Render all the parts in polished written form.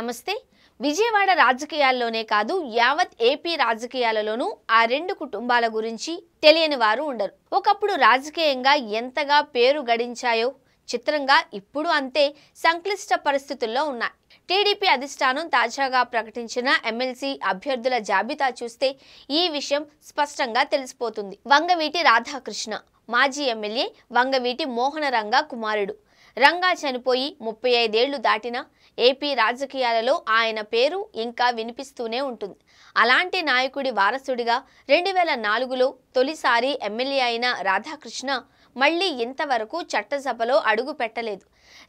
నమస్తే. విజయవాడ రాజకీయాల్లోనే కాదు యావత్ ఏపీ రాజకీయాలలోనూ ఆ రెండు కుటుంబాల గురించి తెలియని వారు ఉండరు. ఒకప్పుడు రాజకీయంగా ఎంతగా పేరు గడించాయో చిత్రంగా ఇప్పుడు అంతే సంక్లిష్ట పరిస్థితుల్లో ఉన్నాయి. టీడీపీ అధిష్టానం తాజాగా ప్రకటించిన ఎమ్మెల్సీ అభ్యర్థుల జాబితా చూస్తే ఈ విషయం స్పష్టంగా తెలిసిపోతుంది. వంగవీటి రాధాకృష్ణ మాజీ ఎమ్మెల్యే, వంగవీటి మోహనరంగ కుమారుడు. రంగా చనిపోయి 35 ఏళ్లు దాటినా ఏపీ రాజకీయాలలో ఆయన పేరు ఇంకా వినిపిస్తూనే ఉంటుంది. అలాంటి నాయకుడి వారసుడిగా 2004లో తొలిసారి ఎమ్మెల్యే అయిన రాధాకృష్ణ మళ్లీ ఇంతవరకు చట్టసభలో అడుగు పెట్టలేదు.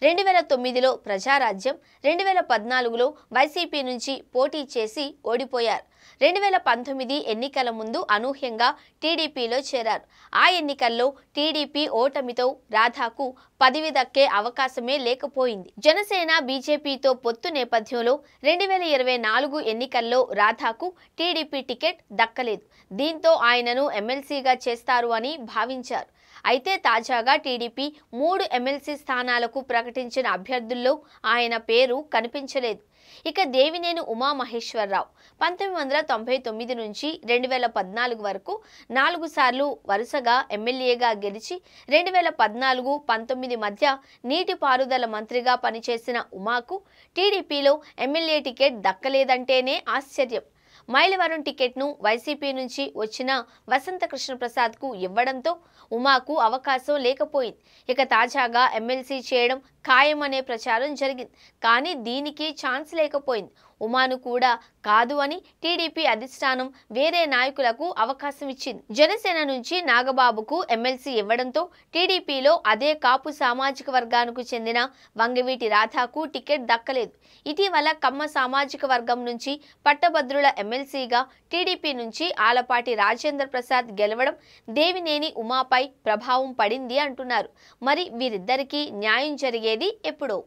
2009లో ప్రజారాజ్యం, 2014లో వైసీపీ నుంచి పోటీ చేసి ఓడిపోయారు. 2019 ఎన్నికల ముందు అనూహ్యంగా టీడీపీలో చేరారు. ఆ ఎన్నికల్లో టీడీపీ ఓటమితో రాధాకు పదవి దక్కే అవకాశమే లేకపోయింది. జనసేన, బీజేపీతో పొత్తు నేపథ్యంలో 2024 ఎన్నికల్లో రాధాకు టీడీపీ టికెట్ దక్కలేదు. దీంతో ఆయనను ఎమ్మెల్సీగా చేస్తారు అని భావించారు. అయితే తాజాగా టీడీపీ 3 ఎమ్మెల్సీ స్థానాలకు ప్రకటించిన అభ్యర్థుల్లో ఆయన పేరు కనిపించలేదు. ఇక దేవినేని ఉమామహేశ్వరరావు 1999 నుంచి 2014 వరకు 4 సార్లు వరుసగా ఎమ్మెల్యేగా గెలిచి 2014, 19 మధ్య నీటిపారుదల మంత్రిగా పనిచేసిన ఉమాకు టీడీపీలో ఎమ్మెల్యే టికెట్ దక్కలేదంటేనే ఆశ్చర్యం. మైలవరం టికెట్ను వైసీపీ నుంచి వచ్చిన వసంత కృష్ణప్రసాద్కు ఇవ్వడంతో ఉమాకు అవకాశం లేకపోయింది. ఇక తాజాగా ఎమ్మెల్సీ చేయడం ఖాయమనే ప్రచారం జరిగింది. కానీ దీనికి ఛాన్స్ లేకపోయింది. ఉమాను కూడా కాదు అని టీడీపీ అధిష్టానం వేరే నాయకులకు అవకాశం ఇచ్చింది. జనసేన నుంచి నాగబాబుకు ఎమ్మెల్సీ ఇవ్వడంతో టీడీపీలో అదే కాపు సామాజిక వర్గానికి చెందిన వంగవీటి రాధాకు టికెట్ దక్కలేదు. ఇటీవల కమ్మ సామాజిక వర్గం నుంచి పట్టభద్రుల ఎమ్మెల్సీగా టీడీపీ నుంచి ఆలపాటి రాజేంద్ర ప్రసాద్ గెలవడం దేవినేని ఉమాపై ప్రభావం పడింది అంటున్నారు. మరి వీరిద్దరికీ న్యాయం జరిగేది ఎప్పుడో?